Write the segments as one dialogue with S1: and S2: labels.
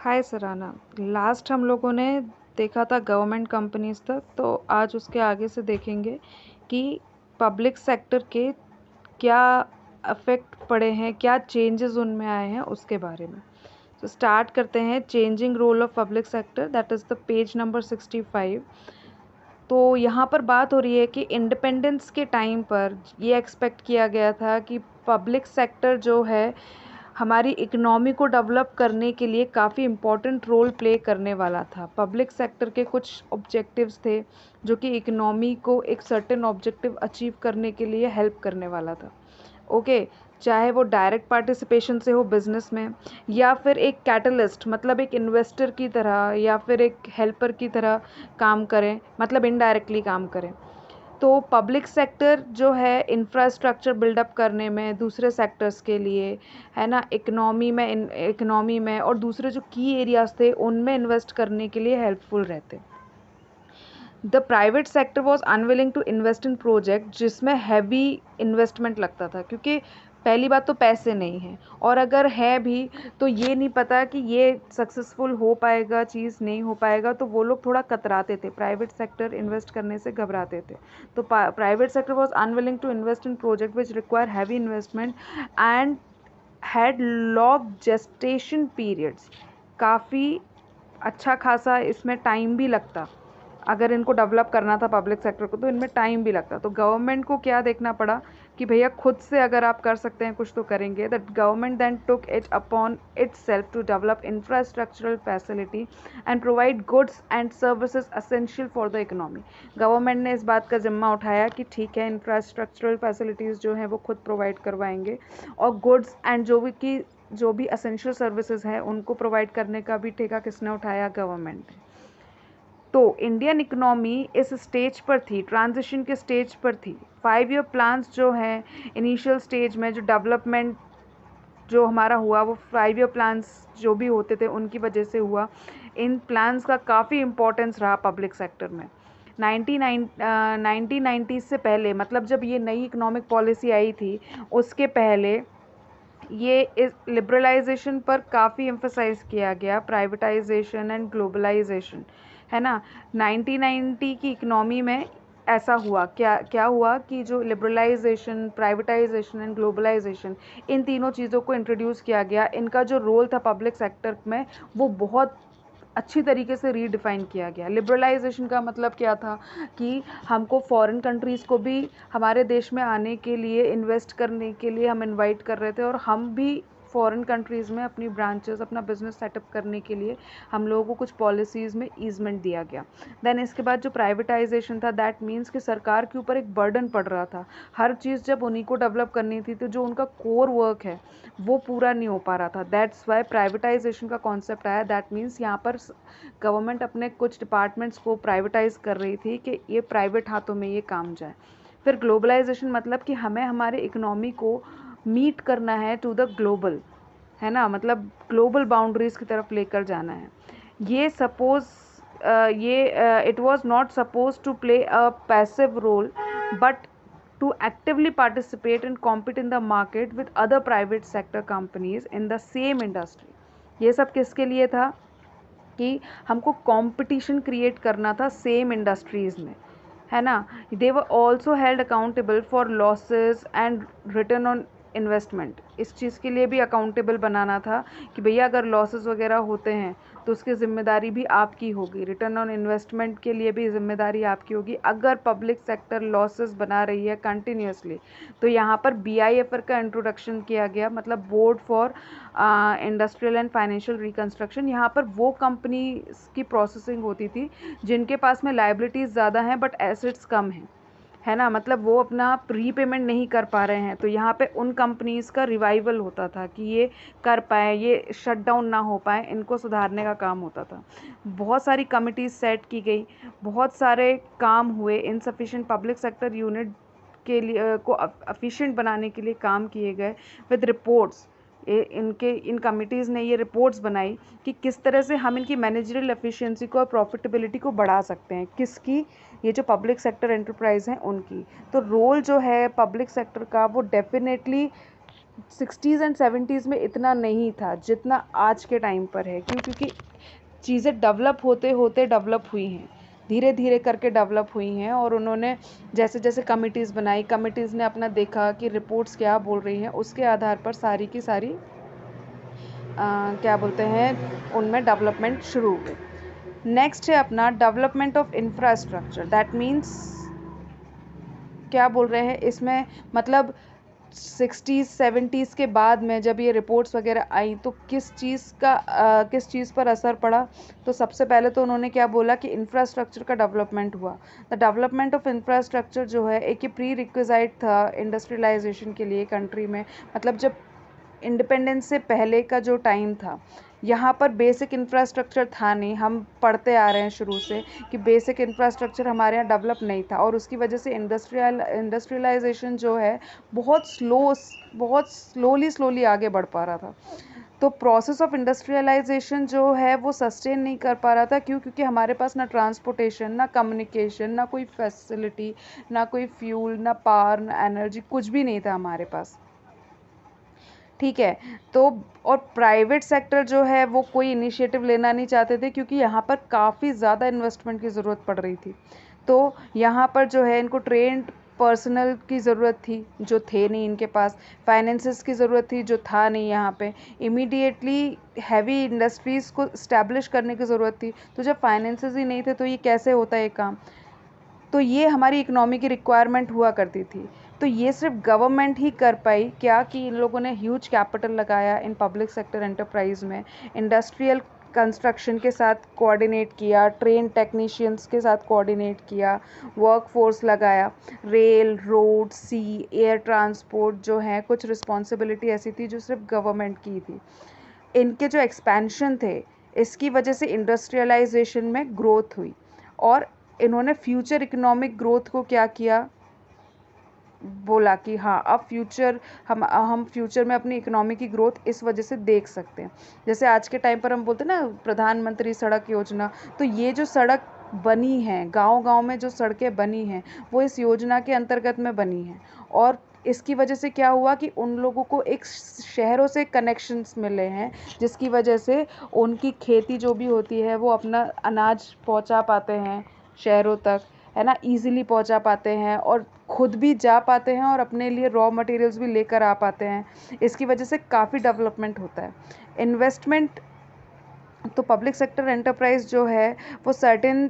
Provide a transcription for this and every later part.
S1: हाय Sarana. Last हम लोगों ने देखा था गवर्नमेंट कंपनीज तक, तो आज उसके आगे से देखेंगे कि पब्लिक सेक्टर के क्या अफेक्ट पड़े हैं, क्या चेंजेस उनमें आए हैं उसके बारे में। तो स्टार्ट करते हैं changing role of public sector, that is the page number 65। तो यहाँ पर बात हो रही है कि इंडिपेंडेंस के टाइम पर ये एक्सपेक्ट किया गया था कि पब्लिक सेक्टर जो है हमारी इकनॉमी को डेवलप करने के लिए काफ़ी इम्पोर्टेंट रोल प्ले करने वाला था। पब्लिक सेक्टर के कुछ ऑब्जेक्टिव्स थे जो कि इकनॉमी को एक सर्टेन ऑब्जेक्टिव अचीव करने के लिए हेल्प करने वाला था। ओके, चाहे वो डायरेक्ट पार्टिसिपेशन से हो बिजनेस में, या फिर एक कैटलिस्ट मतलब एक इन्वेस्टर की तरह, या फिर एक हेल्पर की तरह काम करें, मतलब इनडायरेक्टली काम करें। तो पब्लिक सेक्टर जो है इंफ्रास्ट्रक्चर बिल्डअप करने में दूसरे सेक्टर्स के लिए, है ना, इकनॉमी में और दूसरे जो की एरियाज थे उनमें इन्वेस्ट करने के लिए हेल्पफुल रहते। The private sector was unwilling to invest in project जिसमें हैवी इन्वेस्टमेंट लगता था, क्योंकि पहली बात तो पैसे नहीं हैं, और अगर है भी तो ये नहीं पता कि ये सक्सेसफुल हो पाएगा, चीज़ नहीं हो पाएगा, तो वो लोग थोड़ा कतराते थे, प्राइवेट सेक्टर इन्वेस्ट करने से घबराते थे। तो private sector was unwilling to invest in project which require heavy investment and had long gestation periods. काफ़ी अच्छा खासा इसमें टाइम भी लगता, अगर इनको डेवलप करना था पब्लिक सेक्टर को तो इनमें टाइम भी लगता। तो गवर्नमेंट को क्या देखना पड़ा कि भैया खुद से अगर आप कर सकते हैं कुछ तो करेंगे। That government then took it upon itself to develop infrastructural facility and provide goods and services essential for the economy. Government ने इस बात का जिम्मा उठाया कि ठीक है, इंफ्रास्ट्रक्चरल फैसिलिटीज़ जो हैं वो खुद प्रोवाइड करवाएंगे, और गुड्स एंड जो भी असेंशियल सर्विसेज हैं उनको प्रोवाइड करने का भी ठेका किसने उठाया? गवर्नमेंट ने। तो इंडियन इकोनॉमी इस स्टेज पर थी, ट्रांजिशन के स्टेज पर थी। 5 ईयर प्लान्स जो हैं इनिशियल स्टेज में जो डेवलपमेंट जो हमारा हुआ वो 5 ईयर प्लान्स जो भी होते थे उनकी वजह से हुआ। इन प्लान्स का काफ़ी इम्पोर्टेंस रहा पब्लिक सेक्टर में। 1990 से पहले, मतलब जब ये नई इकोनॉमिक पॉलिसी आई थी उसके पहले ये इस लिबरलाइजेशन पर काफ़ी एम्फसाइज किया गया, प्राइवेटाइजेशन एंड ग्लोबलाइजेशन, है ना। 1990 की इकनॉमी में ऐसा हुआ, क्या क्या हुआ कि जो लिबरलाइजेशन, प्राइवेटाइजेशन एंड ग्लोबलाइजेशन, इन तीनों चीज़ों को इंट्रोड्यूस किया गया। इनका जो रोल था पब्लिक सेक्टर में वो बहुत अच्छी तरीके से रीडिफाइन किया गया। लिबरलाइजेशन का मतलब क्या था कि हमको फॉरेन कंट्रीज़ को भी हमारे देश में आने के लिए, इन्वेस्ट करने के लिए हम इनवाइट कर रहे थे, और हम भी फॉरेन कंट्रीज़ में अपनी ब्रांचेस, अपना बिजनेस सेटअप करने के लिए हम लोगों को कुछ पॉलिसीज़ में ईजमेंट दिया गया। देन इसके बाद जो प्राइवेटाइजेशन था, दैट मीन्स कि सरकार के ऊपर एक बर्डन पड़ रहा था। हर चीज़ जब उन्हीं को डेवलप करनी थी तो जो उनका कोर वर्क है वो पूरा नहीं हो पा रहा था। दैट्स वाई प्राइवेटाइजेशन का कॉन्सेप्ट आया। दैट मीन्स यहाँ पर गवर्नमेंट अपने कुछ डिपार्टमेंट्स को प्राइवेटाइज कर रही थी कि ये प्राइवेट हाथों में ये काम जाए। फिर ग्लोबलाइजेशन मतलब कि हमें हमारे इकोनॉमी को मीट करना है टू द ग्लोबल, है ना, मतलब ग्लोबल बाउंड्रीज की तरफ लेकर जाना है। ये suppose it was not suppose to play a passive role but to actively participate and compete in the market with other private sector companies in the same industry। ये सब किसके लिए था? कि हमको कंपटीशन क्रिएट करना था सेम इंडस्ट्रीज़ में, है ना। They were also held accountable for losses and return on investment. इस चीज़ के लिए भी अकाउंटेबल बनाना था कि भैया अगर लॉसेस वगैरह होते हैं तो उसकी ज़िम्मेदारी भी आपकी होगी, रिटर्न ऑन इन्वेस्टमेंट के लिए भी ज़िम्मेदारी आपकी होगी। अगर पब्लिक सेक्टर लॉसेस बना रही है कंटिन्यूसली, तो यहाँ पर BIFR का इंट्रोडक्शन किया गया, मतलब board for industrial and financial reconstruction. यहाँ पर वो कंपनी की प्रोसेसिंग होती थी जिनके पास में लाइबिलिटीज़ ज़्यादा हैं बट एसेट्स कम हैं, है ना, मतलब वो अपना प्री पेमेंट नहीं कर पा रहे हैं। तो यहाँ पे उन कंपनीज़ का रिवाइवल होता था कि ये कर पाएँ, ये शट डाउन ना हो पाएँ, इनको सुधारने का काम होता था। बहुत सारी कमिटीज़ सेट की गई, बहुत सारे काम हुए, इनसफिशिएंट पब्लिक सेक्टर यूनिट के लिए को एफिशिएंट बनाने के लिए काम किए गए विद रिपोर्ट्स। इन कमिटीज़ ने ये रिपोर्ट्स बनाई कि किस तरह से हम इनकी मैनेजरियल एफिशिएंसी को और प्रॉफिटेबिलिटी को बढ़ा सकते हैं। किसकी? ये जो पब्लिक सेक्टर एंटरप्राइज हैं उनकी। तो रोल जो है पब्लिक सेक्टर का वो डेफिनेटली 60s एंड 70s में इतना नहीं था जितना आज के टाइम पर है। क्यों? क्योंकि चीज़ें डेवलप होते होते डेवलप हुई हैं, धीरे धीरे करके डेवलप हुई हैं। और उन्होंने जैसे जैसे कमिटीज़ बनाई, कमिटीज़ ने अपना देखा कि रिपोर्ट्स क्या बोल रही हैं, उसके आधार पर सारी की सारी क्या बोलते हैं, उनमें डेवलपमेंट शुरू हुए। नेक्स्ट है अपना development of infrastructure. That means क्या बोल रहे हैं इसमें, मतलब 60s 70s के बाद में जब ये रिपोर्ट्स वगैरह आई तो किस चीज़ पर असर पड़ा। तो सबसे पहले तो उन्होंने क्या बोला कि इंफ्रास्ट्रक्चर का डेवलपमेंट हुआ। द डेवलपमेंट ऑफ इंफ्रास्ट्रक्चर जो है एक ये प्री रिक्विज़ाइट था इंडस्ट्रियलाइजेशन के लिए कंट्री में। मतलब जब इंडिपेंडेंस से पहले का जो टाइम था, यहाँ पर बेसिक इंफ्रास्ट्रक्चर था नहीं। हम पढ़ते आ रहे हैं शुरू से कि बेसिक इंफ्रास्ट्रक्चर हमारे यहाँ डेवलप नहीं था, और उसकी वजह से इंडस्ट्रियलाइजेशन जो है बहुत स्लोली आगे बढ़ पा रहा था। तो प्रोसेस ऑफ इंडस्ट्रियलाइजेशन जो है वो सस्टेन नहीं कर पा रहा था। क्यों? क्योंकि हमारे पास ना ट्रांसपोर्टेशन, ना कम्युनिकेशन, ना कोई फैसिलिटी, ना कोई फ्यूल, ना पावर, ना एनर्जी, कुछ भी नहीं था हमारे पास। ठीक है। तो और प्राइवेट सेक्टर जो है वो कोई इनिशिएटिव लेना नहीं चाहते थे, क्योंकि यहाँ पर काफ़ी ज़्यादा इन्वेस्टमेंट की ज़रूरत पड़ रही थी। तो यहाँ पर जो है इनको ट्रेंड पर्सनल की ज़रूरत थी, जो थे नहीं इनके पास। फाइनेंसेस की ज़रूरत थी, जो था नहीं यहाँ पे। इमीडिएटली हैवी इंडस्ट्रीज़ को इस्टेब्लिश करने की ज़रूरत थी। तो जब फाइनेंसेस ही नहीं थे तो ये कैसे होता है काम। तो ये हमारी इकोनॉमी की रिक्वायरमेंट हुआ करती थी। तो ये सिर्फ गवर्नमेंट ही कर पाई क्या, कि इन लोगों ने ह्यूज कैपिटल लगाया इन पब्लिक सेक्टर एंटरप्राइज में, इंडस्ट्रियल कंस्ट्रक्शन के साथ कोऑर्डिनेट किया, ट्रेन टेक्नीशियंस के साथ कोऑर्डिनेट किया, वर्क फोर्स लगाया, रेल, रोड, सी, एयर ट्रांसपोर्ट जो है, कुछ रिस्पॉन्सिबिलिटी ऐसी थी जो सिर्फ गवर्नमेंट की थी। इनके जो एक्सपेंशन थे, इसकी वजह से इंडस्ट्रियलाइजेशन में ग्रोथ हुई। और इन्होंने फ्यूचर इकोनॉमिक ग्रोथ को क्या किया, बोला कि हाँ अब फ्यूचर हम फ्यूचर में अपनी इकोनॉमी की ग्रोथ इस वजह से देख सकते हैं। जैसे आज के टाइम पर हम बोलते हैं ना प्रधानमंत्री सड़क योजना, तो ये जो सड़क बनी है, गांव-गांव में जो सड़कें बनी हैं, वो इस योजना के अंतर्गत में बनी हैं। और इसकी वजह से क्या हुआ कि उन लोगों को एक शहरों से कनेक्शंस मिले हैं, जिसकी वजह से उनकी खेती जो भी होती है वो अपना अनाज पहुंचा पाते हैं शहरों तक, है ना, ईज़िली पहुंचा पाते हैं, और खुद भी जा पाते हैं और अपने लिए रॉ मटेरियल्स भी लेकर आ पाते हैं। इसकी वजह से काफ़ी डेवलपमेंट होता है। इन्वेस्टमेंट, तो पब्लिक सेक्टर एंटरप्राइज जो है वो सर्टेन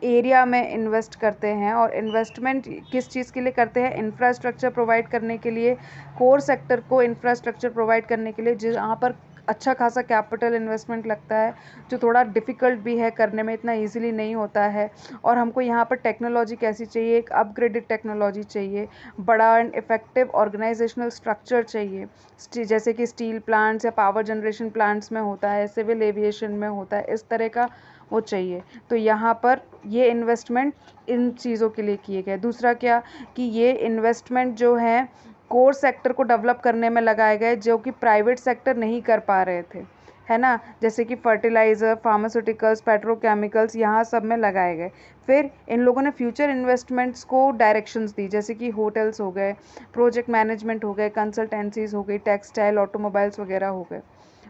S1: एरिया में इन्वेस्ट करते हैं। और इन्वेस्टमेंट किस चीज़ के लिए करते हैं, इंफ्रास्ट्रक्चर प्रोवाइड करने के लिए, कोर सेक्टर को इंफ्रास्ट्रक्चर प्रोवाइड करने के लिए, जहाँ पर अच्छा खासा कैपिटल इन्वेस्टमेंट लगता है, जो थोड़ा डिफ़िकल्ट भी है करने में, इतना इजीली नहीं होता है। और हमको यहाँ पर टेक्नोलॉजी कैसी चाहिए, एक अपग्रेडेड टेक्नोलॉजी चाहिए, बड़ा एंड इफ़ेक्टिव ऑर्गेनाइजेशनल स्ट्रक्चर चाहिए, जैसे कि स्टील प्लांट्स या पावर जनरेशन प्लांट्स में होता है, सिविल एविएशन में होता है, इस तरह का वो चाहिए। तो यहाँ पर ये इन्वेस्टमेंट इन चीज़ों के लिए किए गए। दूसरा क्या, कि ये इन्वेस्टमेंट जो है कोर सेक्टर को डेवलप करने में लगाए गए, जो कि प्राइवेट सेक्टर नहीं कर पा रहे थे, है ना, जैसे कि फर्टिलाइज़र, फार्मास्यूटिकल्स, पेट्रोकेमिकल्स, यहाँ सब में लगाए गए। फिर इन लोगों ने फ्यूचर इन्वेस्टमेंट्स को डायरेक्शंस दी, जैसे कि होटल्स हो गए, प्रोजेक्ट मैनेजमेंट हो गए, कंसल्टेंसीज हो गई, टेक्सटाइल, ऑटोमोबाइल्स वगैरह हो गए।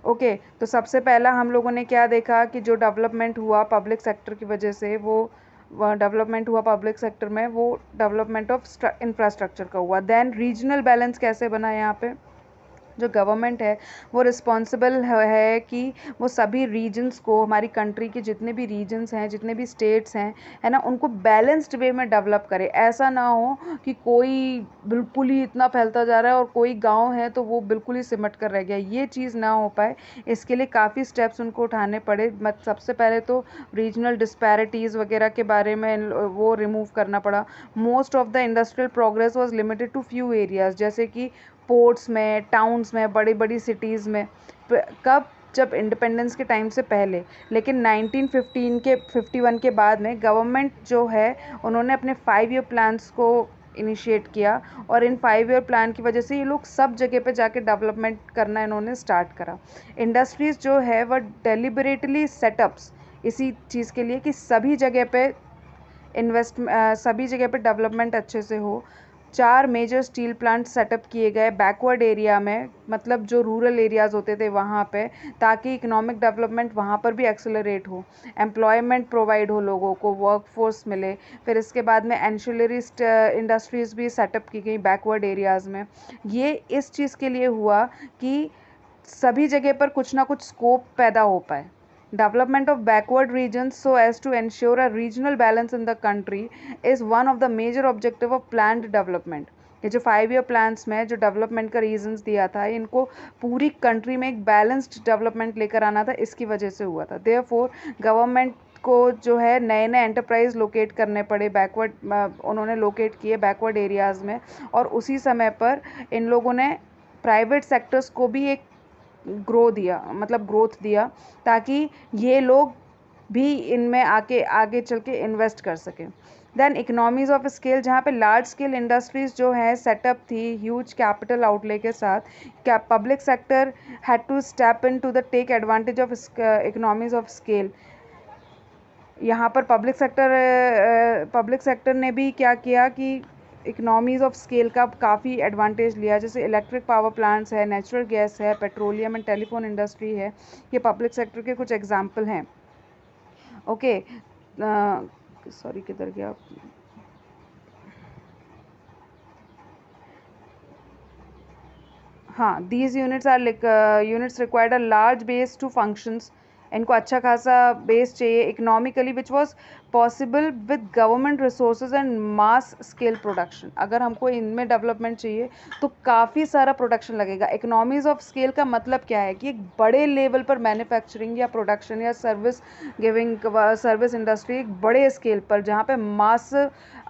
S1: ओके, तो सबसे पहला हम लोगों ने क्या देखा कि जो डेवलपमेंट हुआ पब्लिक सेक्टर की वजह से, वो डेवलपमेंट हुआ पब्लिक सेक्टर में, वो डेवलपमेंट ऑफ इंफ्रास्ट्रक्चर का हुआ। देन रीजनल बैलेंस कैसे बना, यहाँ पे जो गवर्नमेंट है वो रिस्पॉन्सिबल है कि वो सभी रीजन्स को, हमारी कंट्री के जितने भी रीजन्स हैं, जितने भी स्टेट्स हैं, है ना, उनको बैलेंस्ड वे में डेवलप करे। ऐसा ना हो कि कोई बिल्कुल ही इतना फैलता जा रहा है और कोई गांव है तो वो बिल्कुल ही सिमट कर रह गया, ये चीज़ ना हो पाए। इसके लिए काफ़ी स्टेप्स उनको उठाने पड़े। सबसे पहले तो रीजनल डिस्पैरिटीज़ वगैरह के बारे में वो रिमूव करना पड़ा। Most of the industrial progress was limited to few areas, जैसे कि पोर्ट्स में, टाउन्स में, बड़ी बड़ी सिटीज़ में। कब, जब इंडिपेंडेंस के टाइम से पहले। लेकिन 1951 के बाद में गवर्नमेंट जो है उन्होंने अपने 5 ईयर प्लान्स को इनिशिएट किया, और इन 5 ईयर प्लान की वजह से ये लोग सब जगह पे जाके डेवलपमेंट करना इन्होंने स्टार्ट करा। इंडस्ट्रीज़ जो है वह डेलिबरेटली सेटअप्स इसी चीज़ के लिए कि सभी जगह पे डेवलपमेंट अच्छे से हो। 4 मेजर स्टील प्लांट सेटअप किए गए बैकवर्ड एरिया में, मतलब जो रूरल एरियाज़ होते थे वहाँ पे, ताकि इकोनॉमिक डेवलपमेंट वहाँ पर भी एक्सेलरेट हो, एम्प्लॉयमेंट प्रोवाइड हो, लोगों को वर्क फोर्स मिले। फिर इसके बाद में एंशिलरी इंडस्ट्रीज़ भी सेटअप की गई बैकवर्ड एरियाज़ में। ये इस चीज़ के लिए हुआ कि सभी जगह पर कुछ ना कुछ स्कोप पैदा हो पाए। Development of backward regions so as to ensure a regional balance in the country is one of the major objective of planned development. ये जो 5 ईयर प्लान्स में जो डेवलपमेंट का रीजंस दिया था, इनको पूरी कंट्री में एक बैलेंस्ड डेवलपमेंट लेकर आना था, इसकी वजह से हुआ था। देयरफॉर गवर्नमेंट को जो है नए नए एंटरप्राइज लोकेट करने पड़े, बैकवर्ड उन्होंने लोकेट किए बैकवर्ड एरियाज़ में, और उसी समय पर इन लोगों ने प्राइवेट सेक्टर्स को भी एक ग्रोथ दिया, ताकि ये लोग भी इनमें आगे चल के इन्वेस्ट कर सकें। देन इकोनॉमीज ऑफ स्केल, जहाँ पे लार्ज स्केल इंडस्ट्रीज जो है सेटअप थी ह्यूज कैपिटल आउटले के साथ, क्या public sector had to step in to the take advantage of economies of scale. यहाँ पर पब्लिक सेक्टर ने भी क्या किया कि इकोनॉमीज़ ऑफ स्केल का काफ़ी एडवांटेज लिया, जैसे इलेक्ट्रिक पावर प्लांट्स है, नेचुरल गैस है, पेट्रोलियम एंड टेलीफोन इंडस्ट्री है। ये पब्लिक सेक्टर के कुछ एग्जांपल हैं। ओके, सॉरी किधर गया। हाँ, these units required a large base to functions. इनको अच्छा खासा बेस चाहिए economically, which was possible with government resources and mass scale production. अगर हमको इनमें डेवलपमेंट चाहिए तो काफ़ी सारा प्रोडक्शन लगेगा। इकोनॉमीज ऑफ स्केल का मतलब क्या है कि एक बड़े लेवल पर मैन्युफैक्चरिंग या प्रोडक्शन या सर्विस इंडस्ट्री एक बड़े स्केल पर, जहाँ पे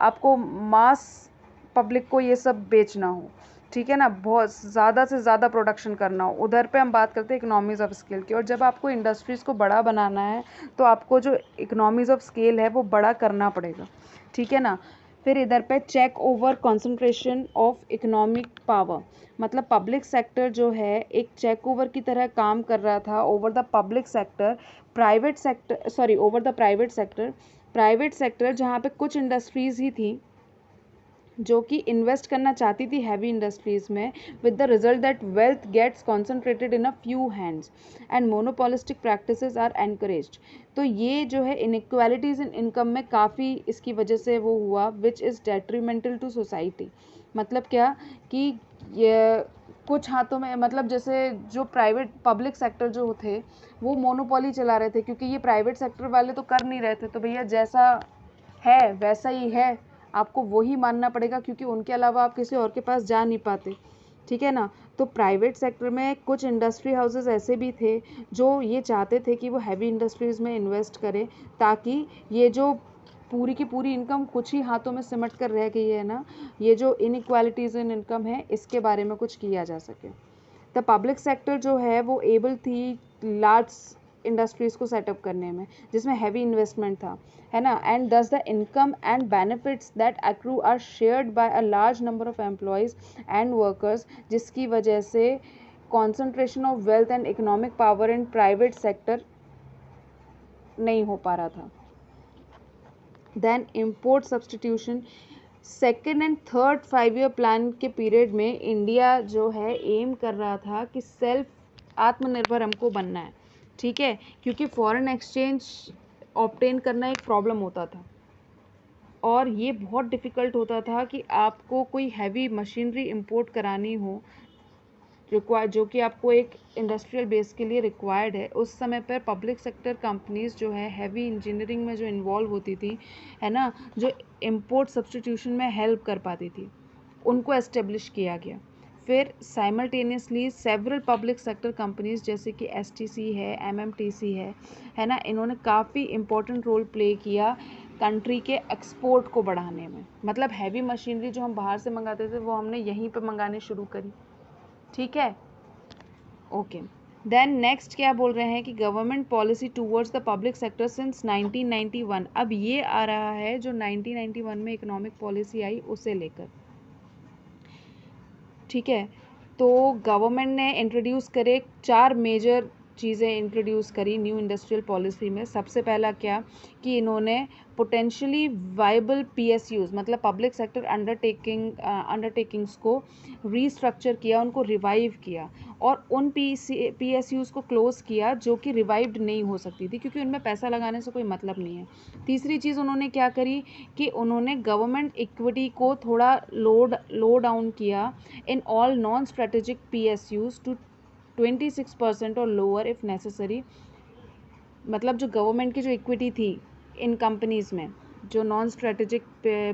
S1: आपको मास पब्लिक को ये सब बेचना हो, ठीक है ना, बहुत ज़्यादा से ज़्यादा प्रोडक्शन करना हो, उधर पे हम बात करते हैं इकोनॉमीज़ ऑफ स्केल की। और जब आपको इंडस्ट्रीज़ को बड़ा बनाना है तो आपको जो इकोनॉमीज़ ऑफ स्केल है वो बड़ा करना पड़ेगा, ठीक है ना। फिर इधर पे check over concentration of economic power, मतलब पब्लिक सेक्टर जो है एक चेक ओवर की तरह काम कर रहा था ओवर द प्राइवेट सेक्टर, जहाँ पे कुछ इंडस्ट्रीज़ ही थी जो कि इन्वेस्ट करना चाहती थी हैवी इंडस्ट्रीज़ में, with the result that wealth gets concentrated in a few hands and monopolistic practices are encouraged. तो ये जो है इनइक्वालिटीज़ इन इनकम में काफ़ी इसकी वजह से वो हुआ, which is detrimental to society. मतलब क्या कि ये कुछ हाथों में, मतलब जैसे जो पब्लिक सेक्टर जो थे वो मोनोपोली चला रहे थे, क्योंकि ये प्राइवेट सेक्टर वाले तो कर नहीं रहे थे, तो भैया जैसा है वैसा ही है, आपको वही मानना पड़ेगा, क्योंकि उनके अलावा आप किसी और के पास जा नहीं पाते, ठीक है ना। तो प्राइवेट सेक्टर में कुछ इंडस्ट्री हाउसेस ऐसे भी थे जो ये चाहते थे कि वो हैवी इंडस्ट्रीज़ में इन्वेस्ट करें, ताकि ये जो पूरी की पूरी इनकम कुछ ही हाथों में सिमट कर रह गई है ना, ये जो इनइक्वालिटीज़ इन इनकम है इसके बारे में कुछ किया जा सके। द पब्लिक सेक्टर जो है वो एबल थी लार्ज इंडस्ट्रीज़ को सेटअप करने में, जिसमें हैवी इन्वेस्टमेंट था, है ना, and this the income and benefits that accrue are shared by a large number of employees and workers, जिसकी वजह से concentration of wealth and economic power in private sector नहीं हो पा रहा था। Then import substitution, second and third 5 year plan के period में इंडिया जो है एम कर रहा था कि सेल्फ आत्मनिर्भर हमको बनना है, ठीक है, क्योंकि फॉरेन एक्सचेंज ऑब्टेन करना एक प्रॉब्लम होता था, और ये बहुत डिफ़िकल्ट होता था कि आपको कोई हैवी मशीनरी इंपोर्ट करानी हो, जो कि आपको एक इंडस्ट्रियल बेस के लिए रिक्वायर्ड है। उस समय पर पब्लिक सेक्टर कंपनीज़ जो है हैवी इंजीनियरिंग में जो इन्वॉल्व होती थी, है ना, जो इम्पोर्ट सब्सटीट्यूशन में हेल्प कर पाती थी, उनको एस्टेब्लिश किया गया। फिर simultaneously several public sector companies जैसे कि एसटीसी है, एमएमटीसी है ना, इन्होंने काफ़ी इम्पोर्टेंट रोल प्ले किया कंट्री के एक्सपोर्ट को बढ़ाने में। मतलब हैवी मशीनरी जो हम बाहर से मंगाते थे वो हमने यहीं पे मंगाने शुरू करी, ठीक है, ओके। देन नेक्स्ट क्या बोल रहे हैं कि government policy towards the public sector since 1991। अब ये आ रहा है जो 1991 में इकोनॉमिक पॉलिसी आई उसे लेकर, ठीक है। तो गवर्नमेंट ने इंट्रोड्यूस करे 4 मेजर चीज़ें इंट्रोड्यूस करी न्यू इंडस्ट्रियल पॉलिसी में। सबसे पहला क्या कि इन्होंने पोटेंशियली वाइबल पीएसयूज़ मतलब पब्लिक सेक्टर अंडरटेकिंग्स को रीस्ट्रक्चर किया, उनको रिवाइव किया और उन पीएसयूज़ को क्लोज़ किया जो कि रिवाइव्ड नहीं हो सकती थी क्योंकि उनमें पैसा लगाने से कोई मतलब नहीं है। तीसरी चीज़ उन्होंने क्या करी कि उन्होंने गवर्नमेंट इक्विटी को थोड़ा लो डाउन किया in all non strategic PSUs to 26% और लोअर इफ़ नेसेसरी। मतलब जो गवर्नमेंट की जो इक्विटी थी इन कंपनीज़ में, जो नॉन स्ट्रेटेजिक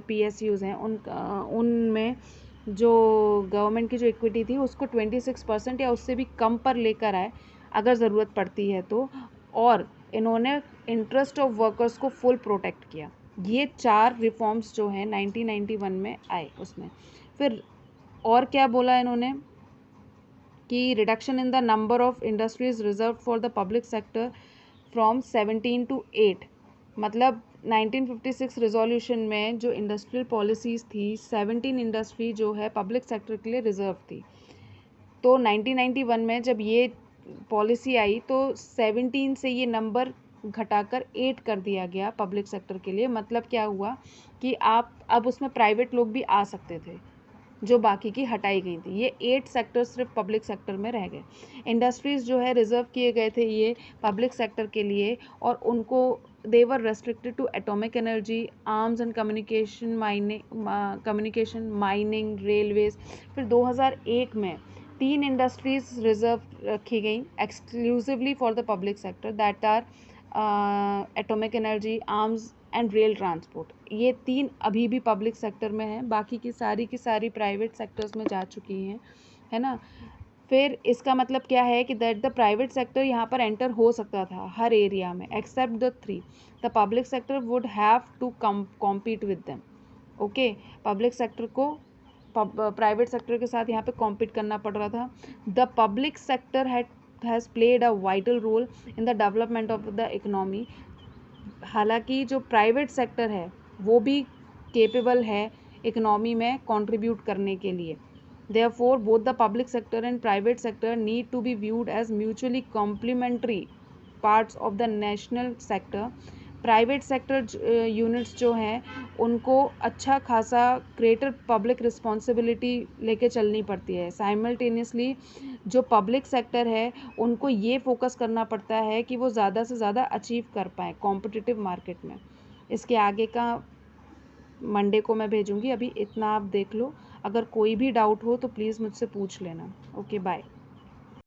S1: पीएसयूज़ हैं उनमें जो गवर्नमेंट की जो इक्विटी थी उसको 26% या उससे भी कम पर लेकर आए अगर ज़रूरत पड़ती है तो। और इन्होंने इंटरेस्ट ऑफ वर्कर्स को फुल प्रोटेक्ट किया। ये 4 रिफॉर्म्स जो हैं 1991 में आए उसमें। फिर और क्या बोला इन्होंने कि reduction in the number of industries reserve for the public sector from 17 to 8। मतलब 1956 रिजोल्यूशन में जो इंडस्ट्रियल पॉलिसीज़ थी 17 इंडस्ट्री जो है पब्लिक सेक्टर के लिए रिजर्व थी। तो 1991 में जब ये पॉलिसी आई तो 17 से ये नंबर घटाकर 8 कर दिया गया पब्लिक सेक्टर के लिए। मतलब क्या हुआ कि आप अब उसमें प्राइवेट लोग भी आ सकते थे जो बाकी की हटाई गई थी। ये 8 सेक्टर सिर्फ पब्लिक सेक्टर में रह गए। इंडस्ट्रीज़ जो है रिजर्व किए गए थे ये पब्लिक सेक्टर के लिए और उनको they were restricted to atomic energy, arms and communication, mining, railways. फिर 2001 में 3 इंडस्ट्रीज रिजर्व रखी गई exclusively for the public sector that are atomic energy, arms and rail transport. ये 3 अभी भी पब्लिक सेक्टर में हैं, बाकी की सारी प्राइवेट सेक्टर्स में जा चुकी हैं, है ना। फिर इसका मतलब क्या है कि दैट द प्राइवेट सेक्टर यहाँ पर एंटर हो सकता था हर एरिया में except the 3। The public sector would have to compete with them. Okay, public sector को प्राइवेट सेक्टर के साथ यहाँ पे कॉम्पीट करना पड़ रहा था। The public sector has played a vital role in the development of the economy. हालांकि जो प्राइवेट सेक्टर है वो भी केपेबल है इकोनॉमी में कंट्रीब्यूट करने के लिए। Therefore, both the public sector and private sector need to be viewed as mutually complementary parts of the national sector. Private sector units जो हैं उनको अच्छा खासा ग्रेटर पब्लिक रिस्पॉन्सिबिलिटी लेके चलनी पड़ती है। साइमल्टेनियसली जो पब्लिक सेक्टर है उनको ये फोकस करना पड़ता है कि वो ज़्यादा से ज़्यादा अचीव कर पाएँ कॉम्पिटिटिव मार्केट में। इसके आगे का मंडे को मैं भेजूँगी, अभी इतना आप देख लो। अगर कोई भी डाउट हो तो प्लीज़ मुझसे पूछ लेना। Okay, bye.